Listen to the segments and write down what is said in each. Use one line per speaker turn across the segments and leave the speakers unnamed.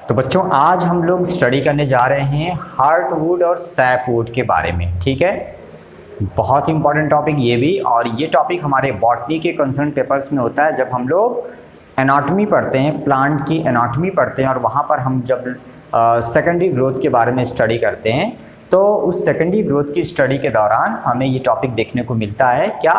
तो बच्चों आज हम लोग स्टडी करने जा रहे हैं हार्टवुड और सैपवुड के बारे में। ठीक है, बहुत इंपॉर्टेंट टॉपिक ये भी, और ये टॉपिक हमारे बॉटनी के कंसर्न पेपर्स में होता है जब हम लोग एनाटॉमी पढ़ते हैं, प्लांट की एनाटॉमी पढ़ते हैं, और वहाँ पर हम जब सेकेंडरी ग्रोथ के बारे में स्टडी करते हैं तो उस सेकेंडरी ग्रोथ की स्टडी के दौरान हमें ये टॉपिक देखने को मिलता है, क्या,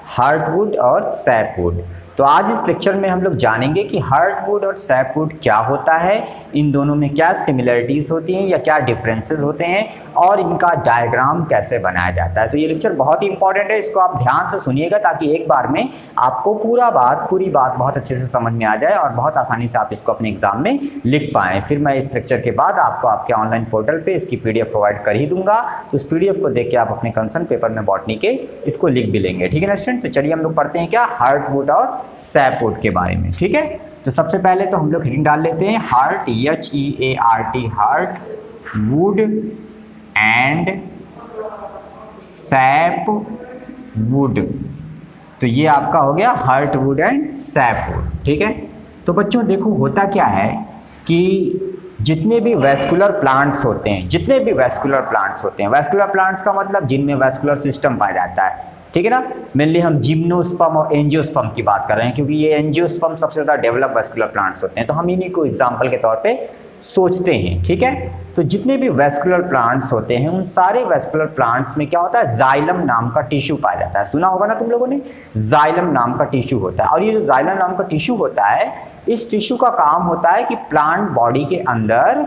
हार्टवुड और सैपवुड। तो आज इस लेक्चर में हम लोग जानेंगे कि हार्टवुड और सैपवुड क्या होता है, इन दोनों में क्या सिमिलरिटीज़ होती हैं या क्या डिफरेंसेस होते हैं, और इनका डायग्राम कैसे बनाया जाता है। तो ये लेक्चर बहुत ही इंपॉर्टेंट है, इसको आप ध्यान से सुनिएगा ताकि एक बार में आपको पूरी बात बहुत अच्छे से समझ में आ जाए और बहुत आसानी से आप इसको अपने एग्जाम में लिख पाएँ। फिर मैं इस लेक्चर के बाद आपको आपके ऑनलाइन पोर्टल पर इसकी PDF प्रोवाइड कर ही दूंगा, तो उस PDF को देख के आप अपने कंसर्न पेपर में बॉटनी के इसको लिख भी लेंगे। ठीक है ना स्टूडेंट, तो चलिए हम लोग पढ़ते हैं क्या, हार्टवुड और सैपवुड के बारे में। ठीक है, तो सबसे पहले तो हम लोग हेडिंग डाल लेते हैं, heart, HEART, heart, would and sapwood. तो ये आपका हो गया हार्टवुड एंड सैपवुड। ठीक है, तो बच्चों देखो होता क्या है कि जितने भी वैस्कुलर प्लांट्स होते हैं, वैस्कुलर प्लांट्स का मतलब जिनमें वैस्कुलर सिस्टम पाया जाता है। ठीक है ना, मेनली हम जिम्नोस्पर्म और एंजियोस्पर्म की बात कर रहे हैं क्योंकि ये एंजियोस्पर्म सबसे ज़्यादा डेवलप वैस्कुलर प्लांट्स होते हैं, तो हम इन्हीं को एग्जाम्पल के तौर पे सोचते हैं। ठीक है, तो जितने भी वैस्कुलर प्लांट्स होते हैं उन सारे वैस्कुलर प्लांट्स में क्या होता है, जाइलम नाम का टिश्यू पाया जाता है। सुना होगा ना तुम लोगों ने, जाइलम नाम का टिश्यू होता है। और ये जो जाइलम नाम का टिश्यू होता है, इस टिश्यू का काम होता है कि प्लांट बॉडी के अंदर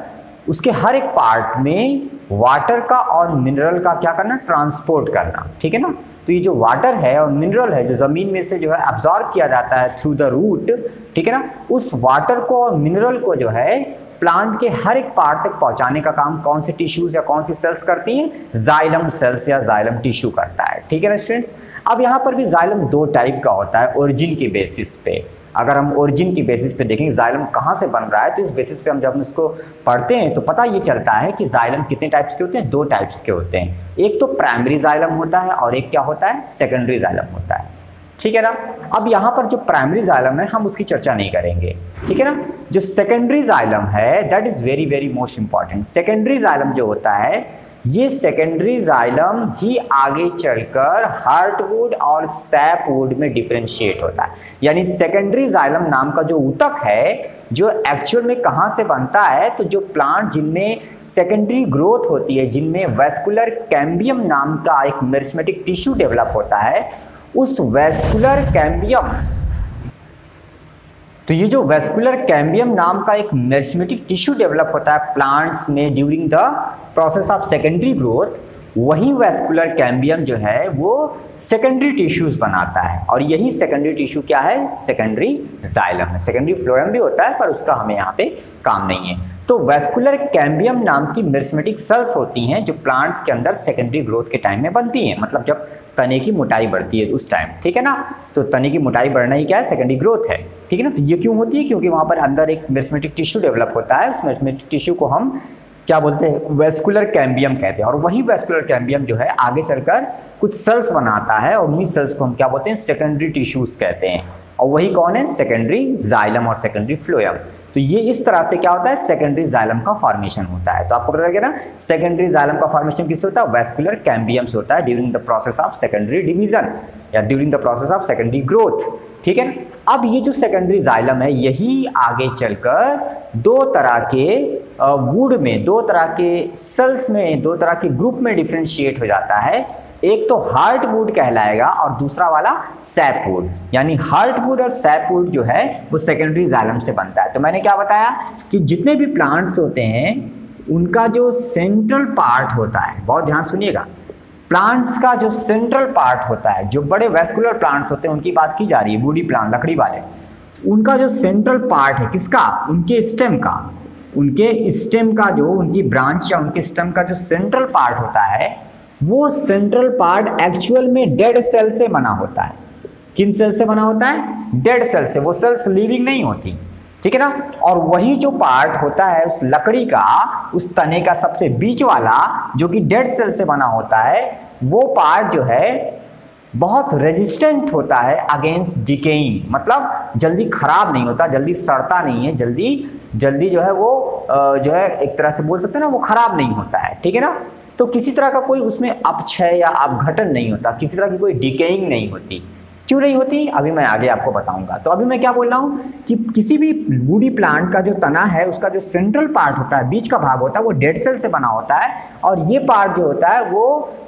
उसके हर एक पार्ट में वाटर का और मिनरल का क्या करना, ट्रांसपोर्ट करना। ठीक है ना, तो ये जो वाटर है और मिनरल है जो ज़मीन में से जो है अब्जॉर्ब किया जाता है थ्रू द रूट, ठीक है ना, उस वाटर को और मिनरल को जो है प्लांट के हर एक पार्ट तक पहुंचाने का काम कौन से टिश्यूज या कौन सी सेल्स करती हैं, जाइलम सेल्स या जाइलम टिश्यू करता है। ठीक है ना स्टूडेंट्स, अब यहाँ पर भी जाइलम दो टाइप का होता है ओरिजिन की बेसिस पे। अगर हम ओरिजिन की बेसिस पे देखेंगे जाइलम कहाँ से बन रहा है, तो इस बेसिस पे हम जब इसको पढ़ते हैं तो पता ये चलता है कि जाइलम कितने टाइप्स के होते हैं, दो टाइप्स के होते हैं। एक तो प्राइमरी जाइलम होता है और एक क्या होता है, सेकेंडरी जाइलम होता है। ठीक है ना, अब यहाँ पर जो प्राइमरी जाइलम है हम उसकी चर्चा नहीं करेंगे। ठीक है ना, जो सेकेंडरी जाइलम है that is very very most important. Secondary xylem जो होता है, ये सेकेंडरी जाइलम ही आगे चलकर हार्टवुड और सैपवुड में डिफरेंशिएट होता है। यानी सेकेंडरी जाइलम नाम का जो ऊतक है जो एक्चुअल में कहाँ से बनता है, तो जो प्लांट जिनमें सेकेंडरी ग्रोथ होती है, जिनमें वैस्कुलर कैम्बियम नाम का एक मेरिस्मेटिक टिश्यू डेवलप होता है, उस वैस्कुलर कैम्बियम, तो ये जो वैस्कुलर कैम्बियम नाम का एक मेरिस्मेटिक टिश्यू डेवलप होता है प्लांट्स में during the process of secondary growth, वही वैस्कुलर कैम्बियम जो है वो सेकेंडरी टिश्यूज बनाता है। और यही सेकेंडरी टिश्यू क्या है, सेकेंडरी जाइलम है। सेकेंडरी फ्लोएम भी होता है पर उसका हमें यहाँ पे काम नहीं है। तो वैस्कुलर कैम्बियम नाम की मेरिस्मेटिक सेल्स होती हैं जो प्लांट्स के अंदर सेकेंडरी ग्रोथ के टाइम में बनती हैं, मतलब जब तने की मोटाई बढ़ती है उस टाइम। ठीक है ना, तो तने की मोटाई बढ़ना ही क्या है, सेकेंडरी ग्रोथ है। ठीक है ना, तो ये क्यों होती है, क्योंकि वहाँ पर अंदर एक मेरिस्मेटिक टिश्यू डेवलप होता है, उस मेरिस्मेटिक टिश्यू को हम क्या बोलते हैं, वैस्कुलर कैम्बियम कहते हैं। और वही वैस्कुलर कैम्बियम जो है आगे चलकर कुछ सेल्स बनाता है और उन्हीं सेल्स को हम क्या बोलते हैं, सेकेंडरी टिश्यूज कहते हैं। और वही कौन है, सेकेंडरी जाइलम और सेकेंडरी फ्लोएम। तो ये इस तरह से क्या होता है, सेकेंडरी जाइलम का फॉर्मेशन होता है। तो आपको पता लगे ना, सेकेंडरी जाइलम का फॉर्मेशन किससे होता है, वैस्कुलर कैम्बियम से होता है during the process of secondary division या during the process of secondary growth. ठीक है, अब ये जो सेकेंडरी जाइलम है यही आगे चलकर दो तरह के वुड में, दो तरह के सेल्स में, दो तरह के ग्रुप में डिफरेंशिएट हो जाता है। एक तो हार्टवुड कहलाएगा और दूसरा वाला सैपवुड। यानी हार्टवुड और सैपवुड जो है वो सेकेंडरी जाइलम से बनता है। तो मैंने क्या बताया कि जितने भी प्लांट्स होते हैं उनका जो सेंट्रल पार्ट होता है, बहुत ध्यान सुनिएगा, प्लांट्स का जो सेंट्रल पार्ट होता है, जो बड़े वैस्कुलर प्लांट्स होते हैं उनकी बात की जा रही है, वुडी प्लांट, लकड़ी वाले, उनका जो सेंट्रल पार्ट है किसका, उनके स्टेम का, जो उनकी ब्रांच या उनके स्टेम का जो सेंट्रल पार्ट होता है, वो सेंट्रल पार्ट एक्चुअल में डेड सेल से बना होता है। किन सेल से बना होता है, डेड सेल से। वो सेल्स लिविंग नहीं होती। ठीक है ना, और वही जो पार्ट होता है उस लकड़ी का, उस तने का सबसे बीच वाला जो कि डेड सेल से बना होता है, वो पार्ट जो है बहुत रेजिस्टेंट होता है अगेंस्ट डिकेइंग, मतलब जल्दी खराब नहीं होता, जल्दी सड़ता नहीं है, जल्दी जो है वो जो है एक तरह से बोल सकते हैं ना, वो खराब नहीं होता है, ठीक है ना। तो किसी तरह का कोई उसमें अपक्षय या अपघटन नहीं होता, किसी तरह की कोई डिकेइंग नहीं होती। क्यों नहीं होती, अभी मैं आगे आपको बताऊंगा। तो अभी मैं क्या बोल रहा हूँ कि किसी भी वुडी प्लांट का जो तना है, उसका जो सेंट्रल पार्ट होता है, बीच का भाग होता है, वो डेड सेल से बना होता है, और ये पार्ट जो होता है वो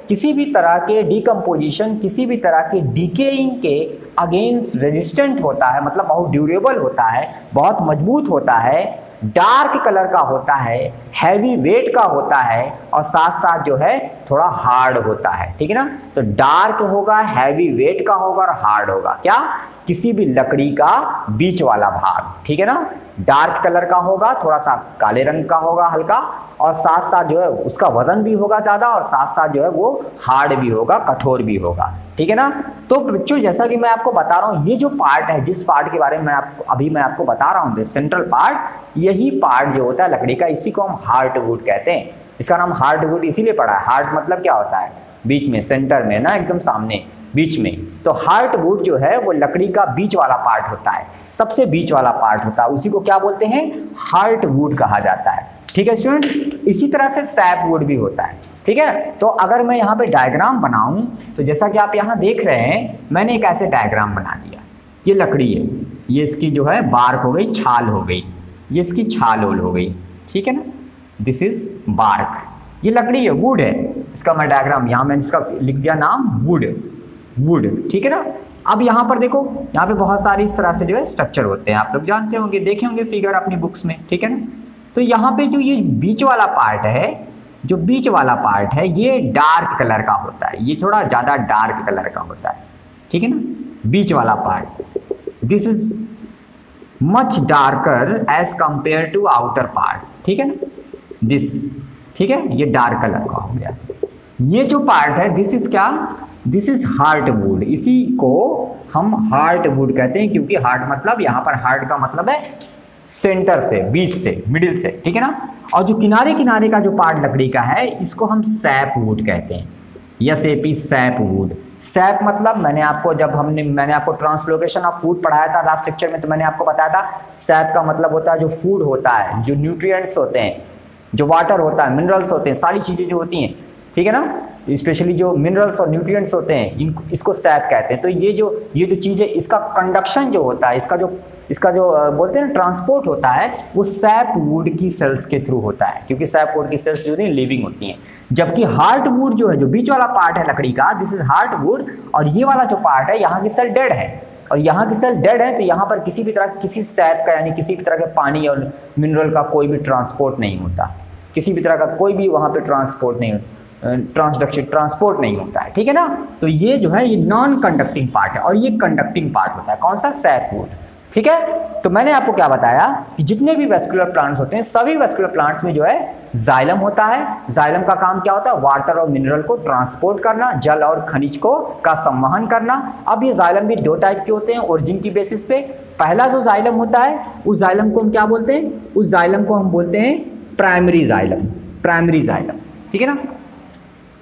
किसी भी तरह के डिकम्पोजिशन, किसी भी तरह के डिकेइंग के अगेंस्ट रेजिस्टेंट होता है, मतलब बहुत ड्यूरेबल होता है, बहुत मजबूत होता है, डार्क कलर का होता है, हैवी वेट का होता है, और साथ साथ जो है थोड़ा हार्ड होता है, ठीक है ना। तो डार्क होगा, हैवी वेट का होगा और हार्ड होगा, क्या, किसी भी लकड़ी का बीच वाला भाग, ठीक है ना। डार्क कलर का होगा, थोड़ा सा काले रंग का होगा हल्का, और साथ साथ जो है उसका वजन भी होगा ज़्यादा, और साथ साथ जो है वो हार्ड भी होगा, कठोर भी होगा, ठीक है ना। तो बच्चों जैसा कि मैं आपको बता रहा हूँ, ये जो पार्ट है, जिस पार्ट के बारे में मैं आपको बता रहा हूँ, सेंट्रल पार्ट, यही पार्ट जो होता है लकड़ी का, इसी को हम हार्डवुड कहते हैं। इसका नाम हार्डवुड इसीलिए पड़ा है, हार्ड मतलब क्या होता है, बीच में, सेंटर में ना, एकदम सामने बीच में। तो हार्डवुड जो है वो लकड़ी का बीच वाला पार्ट होता है, सबसे बीच वाला पार्ट होता है, उसी को क्या बोलते हैं, हार्डवुड कहा जाता है, ठीक है स्टूडेंट। इसी तरह से सैपवुड भी होता है, ठीक है। तो अगर मैं यहाँ पे डायग्राम बनाऊं, तो जैसा कि आप यहाँ देख रहे हैं, मैंने एक ऐसे डायग्राम बना दिया। ये लकड़ी है, ये इसकी जो है बार्क हो गई, छाल हो गई, ये इसकी छाल ओल हो गई, ठीक है ना, दिस इज बार्क। ये लकड़ी है, वुड है, इसका मैं डायग्राम यहाँ मैंने इसका लिख दिया नाम वुड, वुड, ठीक है ना। अब यहाँ पर देखो, यहाँ पे बहुत सारी इस तरह से जो है स्ट्रक्चर होते हैं, आप लोग जानते होंगे, देखे होंगे फिगर अपनी बुक्स में, ठीक है ना। तो यहाँ पे जो ये बीच वाला पार्ट है, जो बीच वाला पार्ट है, ये डार्क कलर का होता है, ये थोड़ा ज़्यादा डार्क कलर का होता है, ठीक है ना, बीच वाला part. This is much darker as compare to outer part, ठीक है ना, दिस, ठीक है, ये डार्क कलर का हो गया। ये जो पार्ट है, दिस इज क्या, दिस इज हार्डवुड, इसी को हम हार्डवुड कहते हैं, क्योंकि हार्ड मतलब, यहाँ पर हार्ड का मतलब है सेंटर से, बीच से, मिडिल से, ठीक है ना। और जो किनारे किनारे का जो पार्ट लकड़ी का है, इसको हम सैपवुड कहते हैं, SAP सैपवुड। सैप मतलब मैंने आपको ट्रांसलोकेशन ऑफ फूड पढ़ाया था लास्ट लेक्चर में, तो मैंने आपको बताया था सैप का मतलब होता है जो फूड होता है, जो न्यूट्रिएंट्स होते हैं, जो वाटर होता है, मिनरल्स होते हैं, सारी चीज़ें जो होती हैं, ठीक है ना, स्पेशली जो मिनरल्स और न्यूट्रिएंट्स होते हैं, इसको सैप कहते हैं। तो ये जो चीज़ है, इसका कंडक्शन जो होता है, इसका जो बोलते हैं ना ट्रांसपोर्ट होता है, वो सैपवुड की सेल्स के थ्रू होता है, क्योंकि सैपवुड की सेल्स जो है लिविंग होती हैं। जबकि हार्डवुड जो है, जो बीच वाला पार्ट है लकड़ी का, दिस इज हार्डवुड, और ये वाला जो पार्ट है, यहाँ की सेल डेड है, और यहाँ की सेल डेड है, तो यहाँ पर किसी भी तरह किसी सैप का, यानी किसी भी तरह के पानी और मिनरल का कोई भी ट्रांसपोर्ट नहीं होता, किसी भी तरह का कोई भी वहाँ पे ट्रांसपोर्ट नहीं, ट्रांसपोर्ट नहीं होता है, ठीक है ना। तो ये जो है, ये नॉन कंडक्टिंग पार्ट है, और ये कंडक्टिंग पार्ट होता है, कौन सा, सैपवुड, ठीक है। तो मैंने आपको क्या बताया कि जितने भी वेस्कुलर प्लांट्स होते हैं, सभी वेस्कुलर प्लांट्स में जो है जाइलम होता है। जाइलम का काम क्या होता है, वाटर और मिनरल को ट्रांसपोर्ट करना, जल और खनिज को का संवहन करना। अब ये जाइलम भी दो टाइप के होते हैं ओरिजिन की बेसिस पे। पहला जो जाइलम होता है, उस जाइलम को हम क्या बोलते हैं, उस जाइलम को हम बोलते हैं प्राइमरी जाइलम, प्राइमरी जाइलम, ठीक है ना,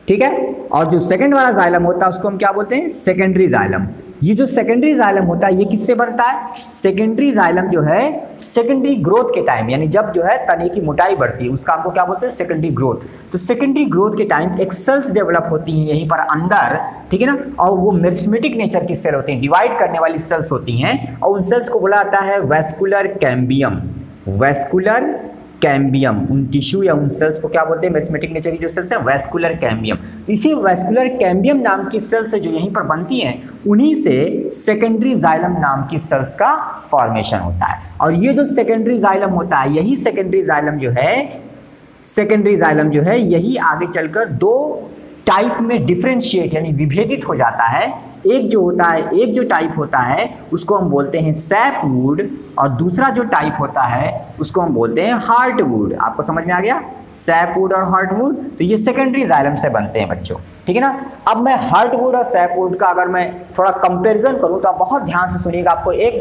ठीक है। और जो सेकंड वाला जाइलम होता है, उसको हम क्या बोलते हैं, सेकेंडरी जाइलम। ये जो सेकेंडरी जाइलम होता है, ये किससे बनता है, सेकेंडरी जाइलम जो है सेकेंडरी ग्रोथ के टाइम, यानी जब जो है तने की मोटाई बढ़ती है, उसका हमको क्या बोलते हैं, सेकेंडरी ग्रोथ। तो सेकेंडरी ग्रोथ के टाइम एक सेल्स डेवलप होती हैं यहीं पर अंदर, ठीक है ना, और वो मेरिस्टेमेटिक नेचर की सेल होती हैं, डिवाइड करने वाली सेल्स होती हैं, और उन सेल्स को बोला जाता है वेस्कुलर कैम्बियम, वेस्कुलर कैम्बियम। उन टिश्यू या उन सेल्स को क्या बोलते हैं, मेरिस्टेमेटिक नेचर की जो सेल्स है, वेस्कुलर कैम्बियम। तो इसी वेस्कुलर कैम्बियम नाम की सेल्स जो यहीं पर बनती हैं, उन्हीं से सेकेंडरी जाइलम नाम की सेल्स का फॉर्मेशन होता है। और ये जो सेकेंडरी जाइलम होता है, यही सेकेंडरी जाइलम जो है, सेकेंडरी जाइलम जो है, यही आगे चलकर दो टाइप में डिफ्रेंशिएट यानी विभेदित हो जाता है। एक जो टाइप होता है उसको हम बोलते हैं सैपवुड, और दूसरा जो टाइप होता है उसको हम बोलते हैं हार्डवुड। आपको समझ में आ गया, सैपवुड और हार्डवुड। तो ये सेकेंडरी जाइलम से बनते हैं बच्चों, ठीक है ना। अब मैं हार्डवुड और सैपवुड का अगर मैं थोड़ा कंपैरिजन करूं, तो आप बहुत ध्यान से सुनिएगा, आपको एक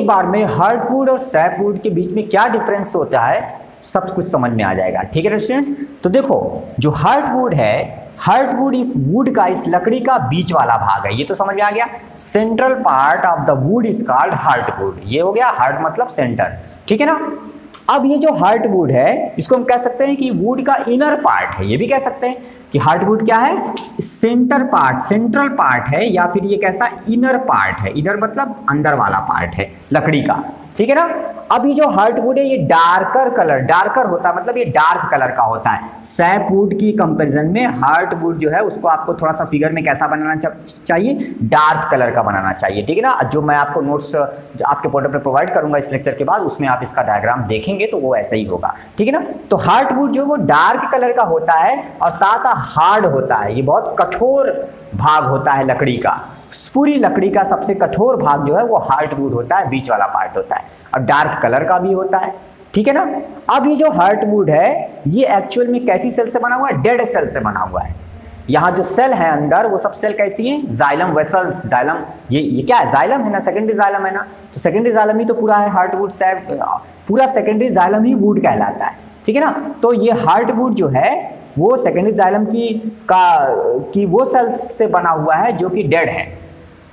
बार में हार्डवुड और सैपवुड के बीच में क्या डिफरेंस होता है सब कुछ समझ में आ जाएगा, ठीक है स्टूडेंट्स। तो देखो, जो हार्डवुड है हार्टवुड इस वुड का, इस लकड़ी का बीच वाला भाग है। ये तो समझ में आ गया। Central part of the wood is called heartwood. ये हो गया, हार्ट मतलब सेंटर, ठीक है ना। अब ये जो हार्टवुड है इसको हम कह सकते हैं कि वुड का इनर पार्ट है। ये भी कह सकते हैं कि हार्टवुड क्या है, सेंटर पार्ट, सेंट्रल पार्ट है, या फिर ये कैसा, इनर पार्ट है। इनर मतलब अंदर वाला पार्ट है लकड़ी का, ठीक है ना। अब ये जो हार्टवुड है ये डार्कर कलर, डार्कर होता है मतलब ये डार्क कलर का होता है। सैपवुड की कंपैरिजन में हार्टवुड जो है उसको आपको थोड़ा सा फिगर में कैसा बनाना चाहिए, डार्क कलर का बनाना चाहिए, ठीक है ना। जो मैं आपको नोट्स आपके पोर्टल पर प्रोवाइड करूंगा इस लेक्चर के बाद, उसमें आप इसका डायग्राम देखेंगे तो वो ऐसा ही होगा, ठीक है ना। तो हार्टवुड जो वो डार्क कलर का होता है और साथ हार्ड होता है। ये बहुत कठोर भाग होता है लकड़ी का। पूरी लकड़ी का सबसे कठोर भाग जो है वो हार्टवुड होता है, बीच वाला पार्ट होता है, और डार्क कलर का भी होता है, ठीक है ना। अब ये जो हार्टवुड है ये एक्चुअल में कैसी सेल से बना हुआ है, डेड सेल से बना हुआ है। यहाँ जो सेल है अंदर वो सब सेल कैसी है, जाइलम वेसल्स। जाइलम ये क्या है, जाइलम है ना, सेकेंडरी जाइलम है ना। तो सेकेंडरी जाइलम ही तो पूरा है हार्टवुड से, पूरा सेकेंडरी जाइलम ही वुड कहलाता है, ठीक है ना। तो ये हार्टवुड जो है वो सेकेंडरी जाइलम की वो सेल्स से बना हुआ है जो कि डेड है,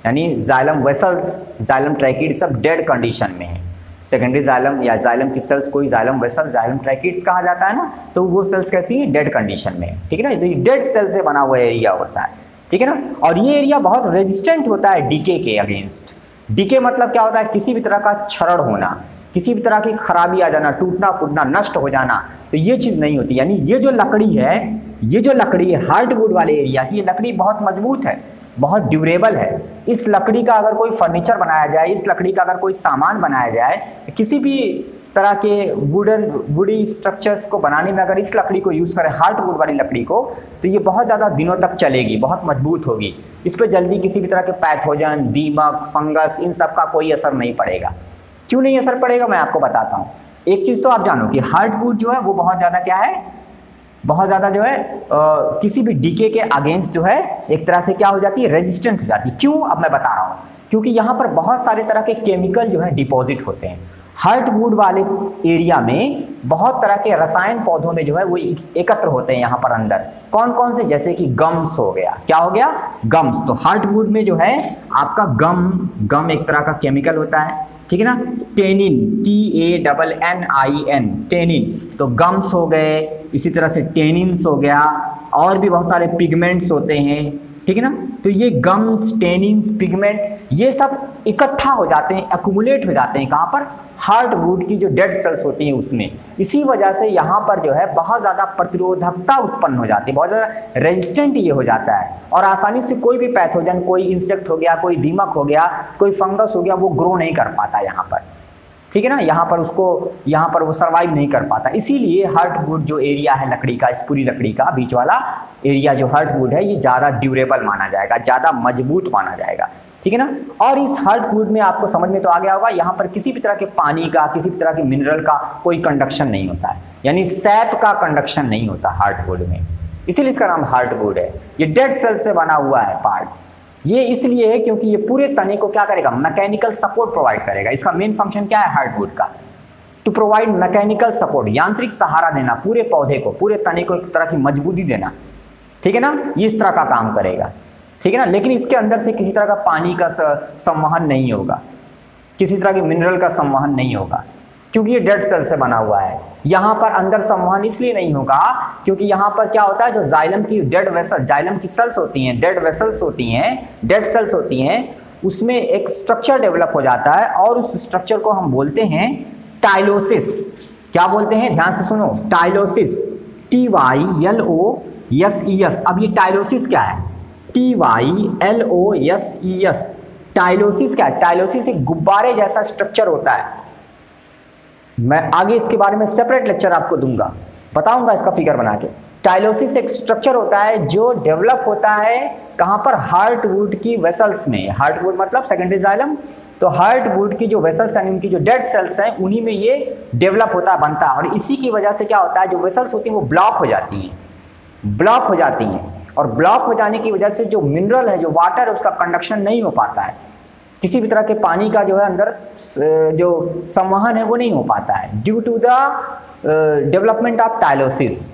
यानी जाइलम वेसल्स, जाइलम ट्रैकिड सब डेड कंडीशन में है। सेकेंडरी जाइलम या जाइलम की सेल्स कोई जाइलम वेसल, जाइलम ट्रैकिड्स कहा जाता है ना, तो वो सेल्स कैसी है, डेड कंडीशन में, ठीक है ना। तो डेड सेल से बना हुआ एरिया होता है, ठीक है ना। और ये एरिया बहुत रेजिस्टेंट होता है डीके के अगेंस्ट। डीके मतलब क्या होता है, किसी भी तरह का क्षरण होना, किसी भी तरह की खराबी आ जाना, टूटना फूटना, नष्ट हो जाना, तो ये चीज़ नहीं होती। यानी ये जो लकड़ी है, ये जो लकड़ी है हार्टवुड वाले एरिया की, ये लकड़ी बहुत मजबूत है, बहुत ड्यूरेबल है। इस लकड़ी का अगर कोई फर्नीचर बनाया जाए, इस लकड़ी का अगर कोई सामान बनाया जाए, किसी भी तरह के वुडी स्ट्रक्चर्स को बनाने में अगर इस लकड़ी को यूज़ करें, हार्टवुड वाली लकड़ी को, तो ये बहुत ज़्यादा दिनों तक चलेगी, बहुत मजबूत होगी। इस पर जल्दी किसी भी तरह के पैथोजन, दीमक, फंगस, इन सब का कोई असर नहीं पड़ेगा। क्यों नहीं असर पड़ेगा, मैं आपको बताता हूँ। एक चीज़ तो आप जानो कि हार्टवुड जो है वो बहुत ज़्यादा क्या है, बहुत ज़्यादा जो है किसी भी डीके के अगेंस्ट जो है एक तरह से क्या हो जाती है, रेजिस्टेंट हो जाती है। क्यों, अब मैं बता रहा हूँ। क्योंकि यहाँ पर बहुत सारे तरह के केमिकल जो है डिपॉजिट होते हैं। हार्टवुड वाले एरिया में बहुत तरह के रसायन पौधों में जो है वो एकत्र होते हैं यहाँ पर अंदर। कौन कौन से, जैसे कि गम्स हो गया, क्या हो गया, गम्स। तो हार्टवुड में जो है आपका गम एक तरह का केमिकल होता है, ठीक है ना। टेनिन, TANNIN, टेनिन, तो गम्स हो गए। इसी तरह से टेनिन्स हो गया, और भी बहुत सारे पिगमेंट्स होते हैं, ठीक है ना। तो ये गम्स, टेनिन्स, पिगमेंट, ये सब इकट्ठा हो जाते हैं, एक्यूमुलेट हो जाते हैं कहाँ पर, हार्टवुड की जो डेड सेल्स होती हैं उसमें। इसी वजह से यहाँ पर जो है बहुत ज़्यादा प्रतिरोधकता उत्पन्न हो जाती है, बहुत ज़्यादा रेजिस्टेंट ये हो जाता है, और आसानी से कोई भी पैथोजन, कोई इंसेक्ट हो गया, कोई दीमक हो गया, कोई फंगस हो गया, वो ग्रो नहीं कर पाता यहाँ पर, ठीक है ना। यहाँ पर वो सर्वाइव नहीं कर पाता। इसीलिए हार्टवुड जो एरिया है लकड़ी का, इस पूरी लकड़ी का बीच वाला एरिया जो हार्टवुड है, ये ज़्यादा ड्यूरेबल माना जाएगा, ज़्यादा मजबूत माना जाएगा, ठीक है ना। और इस हार्टवुड में आपको समझ में तो आ गया होगा, यहाँ पर किसी भी तरह के पानी का, किसी भी तरह के मिनरल का कोई कंडक्शन नहीं होता है, यानी सैप का कंडक्शन नहीं होता हार्टवुड में, इसीलिए इसका नाम हार्टवुड है। ये डेड सेल से बना हुआ है पार्ट। ये इसलिए है क्योंकि ये पूरे तने को क्या करेगा, मैकेनिकल सपोर्ट प्रोवाइड करेगा। इसका मेन फंक्शन क्या है हार्टवुड का, टू प्रोवाइड मैकेनिकल सपोर्ट, यांत्रिक सहारा देना पूरे पौधे को, पूरे तने को एक तरह की मजबूती देना, ठीक है ना। ये इस तरह का काम करेगा, ठीक है ना। लेकिन इसके अंदर से किसी तरह का पानी का संवहन नहीं होगा, किसी तरह के मिनरल का संवहन नहीं होगा, क्योंकि ये डेड सेल से बना हुआ है। यहाँ पर अंदर संवहन इसलिए नहीं होगा क्योंकि यहाँ पर क्या होता है, जो जाइलम की डेड वेसल, जाइलम की सेल्स होती हैं, डेड वेसल्स होती हैं, डेड सेल्स होती हैं, उसमें एक स्ट्रक्चर डेवलप हो जाता है, और उस स्ट्रक्चर को हम बोलते हैं टाइलोसिस। क्या बोलते हैं, ध्यान से सुनो, टाइलोसिस, TYLOSES। अब ये टाइलोसिस क्या है, TYLOSES, टाइलोसिस क्या है, टाइलोसिस एक गुब्बारे जैसा स्ट्रक्चर होता है। मैं आगे इसके बारे में सेपरेट लेक्चर आपको दूंगा, बताऊंगा इसका फिगर बना के। टाइलोसिस एक स्ट्रक्चर होता है जो डेवलप होता है कहाँ पर, हार्टवुड की वेसल्स में। हार्टवुड मतलब सेकेंडरी जाइलम, तो हार्टवुड की जो वेसल्स हैं, उनकी जो डेड सेल्स हैं, उन्हीं में ये डेवलप होता है, बनता है। और इसी की वजह से क्या होता है, जो वेसल्स होती हैं वो ब्लॉक हो जाती हैं, ब्लॉक हो जाती हैं, और ब्लॉक हो जाने की वजह से जो मिनरल है, जो वाटर है, उसका कंडक्शन नहीं हो पाता है, किसी भी तरह के पानी का जो है अंदर जो संवहन है वो नहीं हो पाता है, due to the development of tylosis,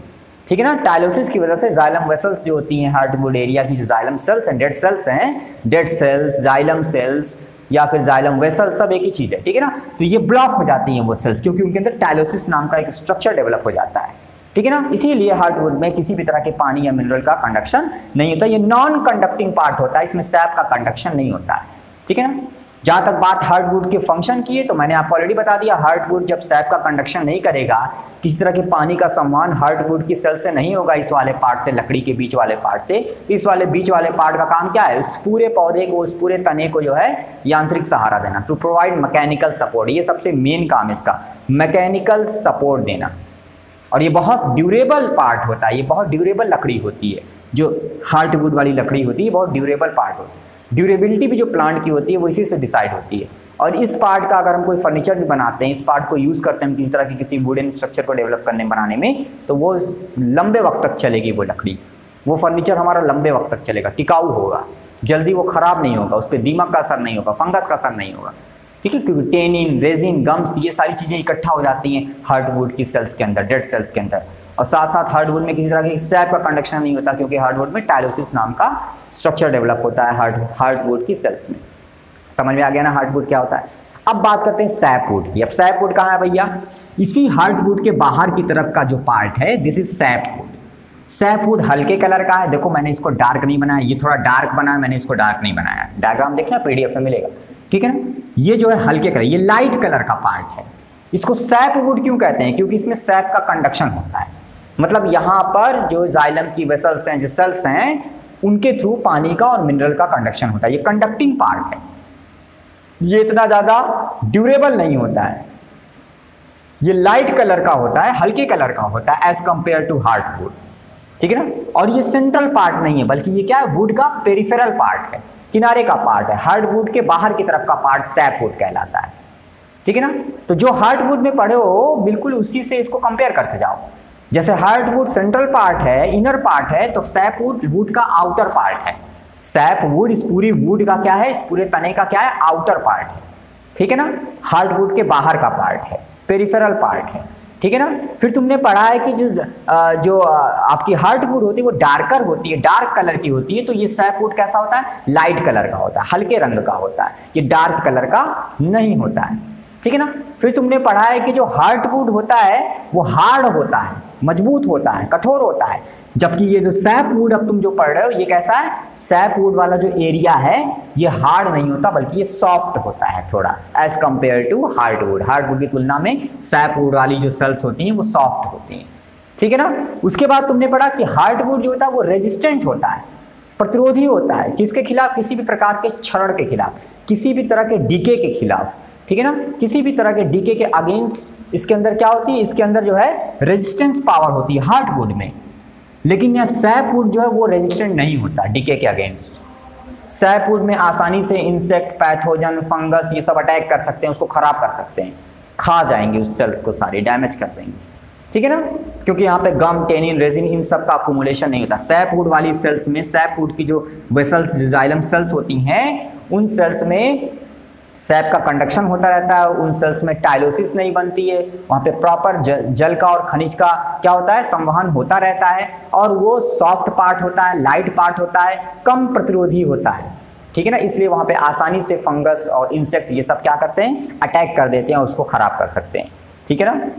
ठीक है ना। टाइलोसिस की वजह से जाइलम वेसल्स जो होती हैं हार्टवुड एरिया की, जो जाइलम सेल्स हैं, डेड सेल्स हैं, डेड सेल्स, जाइलम सेल्स या फिर जाइलम वेसल्स, सब एक ही चीज है, ठीक है ना। तो ये ब्लॉक हो जाती हैं वो सेल्स, क्योंकि उनके अंदर टाइलोसिस नाम का एक स्ट्रक्चर डेवलप हो जाता है, ठीक है ना। इसीलिए हार्टवुड में किसी भी तरह के पानी या मिनरल का कंडक्शन नहीं होता। ये नॉन कंडक्टिंग पार्ट होता है, इसमें सैप का कंडक्शन नहीं होता है, ठीक है ना। जहां तक बात हार्टवुड के फंक्शन की है, तो मैंने आपको ऑलरेडी बता दिया, हार्टवुड जब सैप का कंडक्शन नहीं करेगा, किसी तरह के पानी का संवहन हार्टवुड की सेल से नहीं होगा, इस वाले पार्ट से, लकड़ी के बीच वाले पार्ट से, तो इस वाले बीच वाले पार्ट का काम क्या है, उस पूरे पौधे को, उस पूरे तने को जो है यांत्रिक सहारा देना, टू प्रोवाइड मैकेनिकल सपोर्ट। ये सबसे मेन काम है इसका, मैकेनिकल सपोर्ट देना। और ये बहुत ड्यूरेबल पार्ट होता है, ये बहुत ड्यूरेबल लकड़ी होती है, जो हार्टवुड वाली लकड़ी होती है, बहुत ड्यूरेबल पार्ट होती है। ड्यूरेबिलिटी भी जो प्लांट की होती है वो इसी से डिसाइड होती है। और इस पार्ट का अगर हम कोई फर्नीचर भी बनाते हैं, इस पार्ट को यूज़ करते हैं किसी तरह की किसी वुडन स्ट्रक्चर को डेवलप करने बनाने में, तो वो लंबे वक्त तक चलेगी वो लकड़ी, वो फर्नीचर हमारा लंबे वक्त तक चलेगा, टिकाऊ होगा, जल्दी वो खराब नहीं होगा, उस पर दीमक का असर नहीं होगा, फंगस का असर नहीं होगा, ठीक है। क्योंकि टेनिन, रेजिन, गम्स, ये सारी चीज़ें इकट्ठा हो जाती हैं हार्टवुड की सेल्स के अंदर, डेड सेल्स के अंदर। और साथ साथ हार्टवुड में किसी तरह की सैप का कंडक्शन नहीं होता, क्योंकि हार्टवुड में टाइलोसिस नाम का स्ट्रक्चर डेवलप होता है हार्टवुड की सेल्स में। समझ में आ गया ना हार्टवुड क्या होता है। अब बात करते हैं सैपवुड की। अब सैपवुड कहाँ है भैया, इसी हार्टवुड के बाहर की तरफ का जो पार्ट है, दिस इज सैपवुड। सैपवुड हल्के कलर का है, देखो मैंने इसको डार्क नहीं बनाया, ये थोड़ा डार्क बना है, मैंने इसको डार्क नहीं बनाया, डायग्राम देखना पीडीएफ में मिलेगा, ठीक है ना। ये जो है हल्के कलर, ये लाइट कलर का पार्ट है। इसको सैपवुड क्यों कहते हैं, क्योंकि इसमें सैप का कंडक्शन होता है, मतलब यहाँ पर जो जाइलम की वेसल्स हैं, जो सेल्स हैं, उनके थ्रू पानी का और मिनरल का कंडक्शन होता है। ये कंडक्टिंग पार्ट है, ये इतना ज्यादा ड्यूरेबल नहीं होता है, ये लाइट कलर का होता है, हल्के कलर का होता है एज कंपेयर टू हार्टवुड, ठीक है ना। और ये सेंट्रल पार्ट नहीं है, बल्कि ये क्या है, वुड का पेरिफेरल पार्ट है, किनारे का पार्ट है। हार्टवुड के बाहर की तरफ का पार्ट सैपवुड कहलाता है, ठीक है ना। तो जो हार्टवुड में पढ़े हो बिल्कुल उसी से इसको कंपेयर करते जाओ। जैसे हार्टवुड सेंट्रल पार्ट है, इनर पार्ट है, तो सैपवुड वुड का आउटर पार्ट है। सैपवुड इस पूरी वुड का क्या है, इस पूरे तने का क्या है, आउटर पार्ट है, ठीक है ना। हार्टवुड के बाहर का पार्ट है, पेरिफेरल पार्ट है, ठीक है ना। फिर तुमने पढ़ा है कि जो आपकी हार्टवुड होती है वो डार्कर होती है, डार्क कलर की होती है, तो ये सैपवुड कैसा होता है, लाइट कलर का होता है, हल्के रंग का होता है, ये डार्क कलर का नहीं होता है, ठीक है ना। फिर तुमने पढ़ा है कि जो हार्टवुड होता है वो हार्ड होता है, मजबूत होता है, कठोर होता है, जबकि ये जो सैपवुड अब तुम जो पढ़ रहे हो ये कैसा है, सैपवुड वाला जो एरिया है ये हार्ड नहीं होता, बल्कि ये सॉफ्ट होता है थोड़ा, as compare to heartwood. Heartwood की तुलना में सैपवुड वाली जो सेल्स होती हैं वो सॉफ्ट होती हैं, ठीक है ना। उसके बाद तुमने पढ़ा कि हार्टवुड जो होता है वो रेजिस्टेंट होता है, प्रतिरोधी होता है, किसके खिलाफ, किसी भी प्रकार के क्षरण के खिलाफ, किसी भी तरह के डीके के खिलाफ, ठीक है ना, किसी भी तरह के डीके के अगेंस्ट इसके अंदर क्या होती है, इसके अंदर जो है रेजिस्टेंस पावर होती है हार्टवुड में। लेकिन यह सैपवुड जो है वो रेजिस्टेंट नहीं होता डीके के अगेंस्ट। सैपवुड में आसानी से इंसेक्ट, पैथोजन, फंगस ये सब अटैक कर सकते हैं, उसको खराब कर सकते हैं, खा जाएंगे उस सेल्स को, सारे डैमेज कर देंगे, ठीक है ना। क्योंकि यहाँ पे गम, टेनिन, रेजिन इन सब का अक्यूमुलेशन नहीं होता। सैपवुड वाली सेल्स में, सैपवुड की जो वेसल्स, जो जाइलम सेल्स होती हैं, उन सेल्स में सैप का कंडक्शन होता रहता है, उन सेल्स में टाइलोसिस नहीं बनती है, वहाँ पे प्रॉपर जल का और खनिज का क्या होता है, संवहन होता रहता है, और वो सॉफ्ट पार्ट होता है, लाइट पार्ट होता है, कम प्रतिरोधी होता है, ठीक है ना। इसलिए वहाँ पे आसानी से फंगस और इंसेक्ट ये सब क्या करते हैं, अटैक कर देते हैं, उसको खराब कर सकते हैं, ठीक है ना।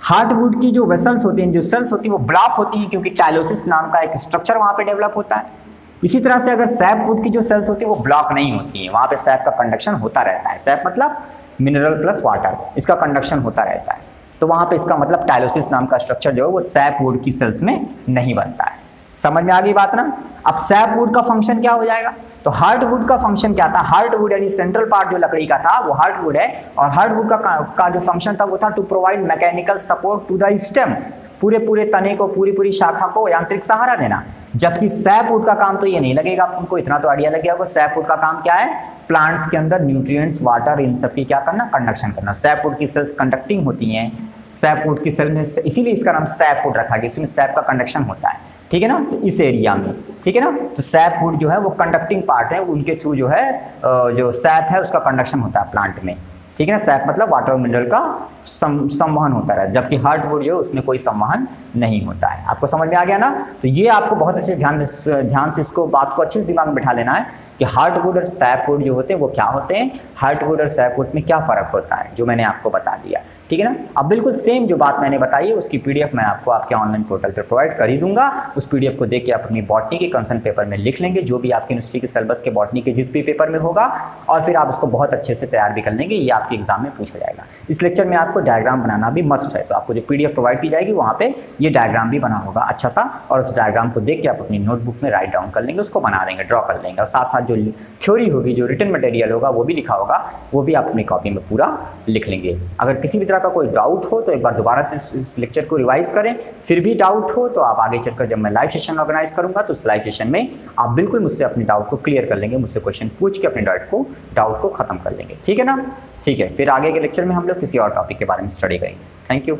हार्टवुड की जो वेसल्स होती हैं, जो सेल्स होती हैं, वो ब्लॉक होती हैं, क्योंकि टाइलोसिस नाम का एक स्ट्रक्चर वहाँ पे डेवलप होता है। इसी तरह से अगर सैपवुड की जो सेल्स होती है वो ब्लॉक नहीं होती हैं, वहाँ पे सैप का कंडक्शन होता रहता है। सैप मतलब मिनरल प्लस वाटर, इसका कंडक्शन होता रहता है, तो वहाँ पे इसका मतलब टाइलोसिस नाम का स्ट्रक्चर जो है वो सैपवुड की सेल्स में नहीं बनता है। समझ में आ गई बात ना। अब सैपवुड का फंक्शन क्या हो जाएगा, तो हार्टवुड का फंक्शन क्या था, हार्टवुड यानी सेंट्रल पार्ट जो लकड़ी का था वो हार्टवुड है, और हार्टवुड का जो फंक्शन था वो था to provide mechanical support to the stem, पूरे तने को, पूरी शाखा को यांत्रिक सहारा देना। जबकि सैपवुड का काम तो ये नहीं लगेगा, उनको इतना तो आइडिया लग गया होगा। सैपवुड का काम क्या है, प्लांट्स के अंदर न्यूट्रिएंट्स, वाटर, इन सब की क्या करना, कंडक्शन करना। सैपवुड की सेल्स कंडक्टिंग होती हैं, सैपवुड की सेल में, इसीलिए इसका नाम सैपवुड रखा गया, इसमें सैप का कंडक्शन होता है, ठीक है ना, तो इस एरिया में, ठीक है ना। तो सैपवुड जो है वो कंडक्टिंग पार्ट है, उनके थ्रू जो है जो सैप है उसका कंडक्शन होता है प्लांट में, ठीक है ना। सैप मतलब वाटर और मिनरल का संवहन होता है, जबकि हार्डवुड जो है उसमें कोई संवहन नहीं होता है। आपको समझ में आ गया ना। तो ये आपको बहुत अच्छे ध्यान से इसको बात को अच्छे से दिमाग में बिठा लेना है कि हार्डवुड और सैपवुड जो होते हैं वो क्या होते हैं, हार्डवुड और सैपवुड में क्या फ़र्क होता है, जो मैंने आपको बता दिया। ठीक है ना। अब बिल्कुल सेम जो बात मैंने बताई है उसकी पीडीएफ मैं आपको आपके ऑनलाइन पोर्टल पर प्रोवाइड कर ही दूंगा। उस पीडीएफ को देख के आप अपनी बॉटनी के कंसर्न पेपर में लिख लेंगे, जो भी आपके यूनिवर्सिटी के सिलेबस के बॉटनी के जिस भी पेपर में होगा, और फिर आप उसको बहुत अच्छे से तैयार भी कर लेंगे। ये आपके एग्जाम में पूछा जाएगा। इस लेक्चर में आपको डायग्राम बनाना भी मस्ट है, तो आपको जो पीडीएफ प्रोवाइड की जाएगी वहाँ पे ये डायग्राम भी बना होगा अच्छा सा, और उस डायग्राम को देख के आप अपनी नोटबुक में राइट डाउन कर लेंगे, उसको बना देंगे, ड्रॉ कर लेंगे, और साथ साथ जो थ्योरी होगी, जो रिटन मटेरियल होगा वो भी लिखा होगा, वो भी आप अपनी कॉपी में पूरा लिख लेंगे। अगर किसी भी तरह का कोई डाउट हो तो एक बार दोबारा से इस लेक्चर को रिवाइज करें। फिर भी डाउट हो तो आप आगे चलकर जब मैं लाइव सेशन ऑर्गेनाइज करूंगा तो उस लाइव सेशन में आप बिल्कुल मुझसे अपने डाउट को क्लियर कर लेंगे, मुझसे क्वेश्चन पूछ के अपने डाउट को खत्म कर लेंगे। ठीक है ना। ठीक है, फिर आगे के लेक्चर में हम लोग किसी और टॉपिक के बारे में स्टडी करेंगे। Thank you.